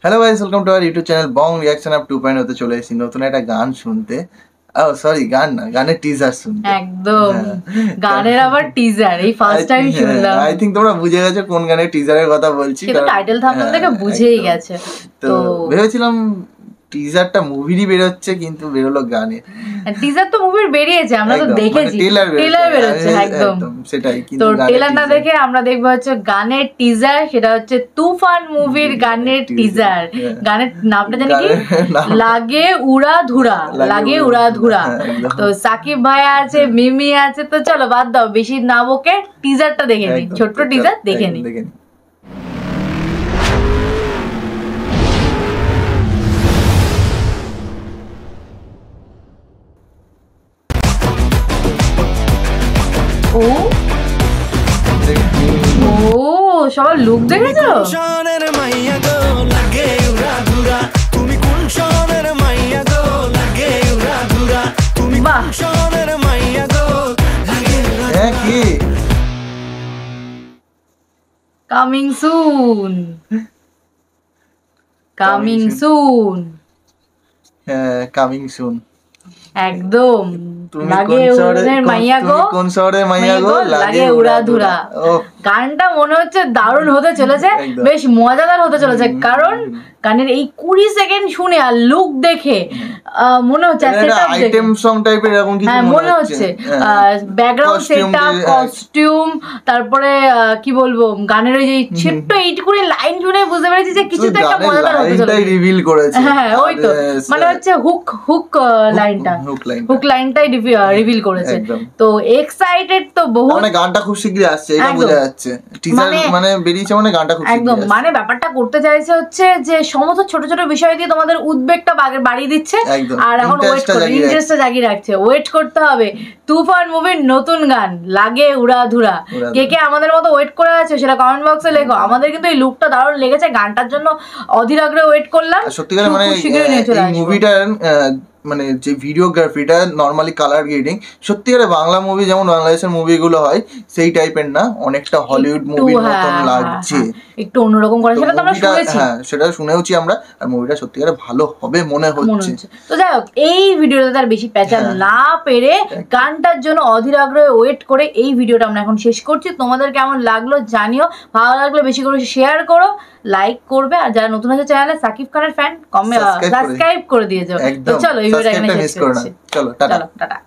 Hello guys, welcome to our YouTube channel Bong reaction up 2.0 হতে চলে এসেছি নতুন একটা গান শুনতে। সরি, গান না, গানের টিজার শুনতে। একদম গানের আবার টিজার এই ফার্স্ট টাইম শুনলাম। আই থিংক তোমরা বুঝে গেছো কোন গানের টিজারের কথা বলছি, কারণ টাইটেল থাম্বনেল থেকে বুঝেই গেছে। তো ভেবেছিলাম টিজারটা মুভিরই বেরোচ্ছে, কিন্তু বেরোলো গানে। টিজার তো মুভির বেরিয়েছে, আমরা তো দেখেছি, ট্রেলার বেরোচ্ছে একদম সেটাই। তো ট্রেলার না দেখে আমরা দেখবো হচ্ছে গানের টিজার, সেটা হচ্ছে তুফান মুভির গানের টিজার। গানের নামটা জানি কি, লাগে উড়া ধুরা, লাগে উড়া ধুরা। তো সাকিব ভাইয়া আছে, মিমি আছে, তো চলো বাদ দাও, বেশি না বকে টিজারটা দেখে নি, ছোট্ট টিজার দেখে নি। সবার লুক দেখেছো? কামিং সুন, কামিং সুন, হ্যাঁ কামিং সুন একদম। লাগে উড়ানের মাইয়া গো, কোন শহরে মাইয়া গো, লাগে উড়াধুরা। গানটা মনে হচ্ছে দারুণ হতে চলেছে, বেশ মজাদার হতে চলেছে, কারণ গানের এই 20 সেকেন্ড শুনে আর লুক দেখে মনে হচ্ছে আইটেম সং টাইপের এরকম কিছু মনে হচ্ছে। ব্যাকগ্রাউন্ড সেটআপ, কস্টিউম, তারপরে কি বলবো, গানের ওই যে ছোট্ট এইটুকুনি লাইন শুনে বুঝতে পেরেছি যে কিছু তো একটা মজাদার হতে চলেছে। রিভিল করেছে, হ্যাঁ ওই তো, মানে হচ্ছে হুক লাইনটাই রিভিল করেছে। তো এক্সাইটেড তো বহুত, মানে গানটা খুব শীঘ্রই আসছে, এটা বোঝা যাচ্ছে। টিজার মানে বেরিয়েছে, মানে গানটা খুব শীঘ্রই একদম, মানে ব্যাপারটা করতে চাইছে হচ্ছে যে সমস্ত ছোট ছোট বিষয় দিয়ে তোমাদের উদ্বেগটা বাড়িয়ে দিচ্ছে, আর এখন ইন্টারেস্টটা জাগিয়ে রাখছে। ওয়েট করতে হবে তুফান মুভির নতুন গান লাগে উড়াধুরা। কে কে আমাদের মতো ওয়েট করে আছে সেটা কমেন্ট বক্সে লেখো। আমাদের কিন্তু এই লুকটা দারুণ লেগেছে, গানটার জন্য অধীর আগ্রহে ওয়েট করলাম। সত্যিকার মানে এই মুভিটার মানে যে ভিডিওগ্রাফিটা, নর্মালি কালার গ্রেডিং, সত্যিকারে বাংলা মুভি যেমন বাংলাদেশের মুভিগুলো হয় সেই টাইপের না, অনেকটা হলিউড মুভির মতন লাগছে, একটু অন্যরকম করে। সেটা তো আমরা শুনেছি, হ্যাঁ সেটা শুনেওছি আমরা, আর মুভিটা সত্যিকারে ভালো হবে মনে হচ্ছে। তো যাই হোক, এই ভিডিওটা তার বেশি প্যাঁচা না পেরে গানটার জন্য অধীর আগ্রহে ওয়েট করে এই ভিডিওটা আমরা এখন শেষ করছি। তোমাদের কেমন লাগলো জানিও, ভালো লাগলে বেশি করে শেয়ার করো, লাইক করবে, আর যারা নতুন আছে চ্যানেলে সাকিব খানের ফ্যান সাবস্ক্রাইব করে দিয়ে যাও। তো চলো এই ভিডিওটা এখানে শেষ করছি। চলো টাটা।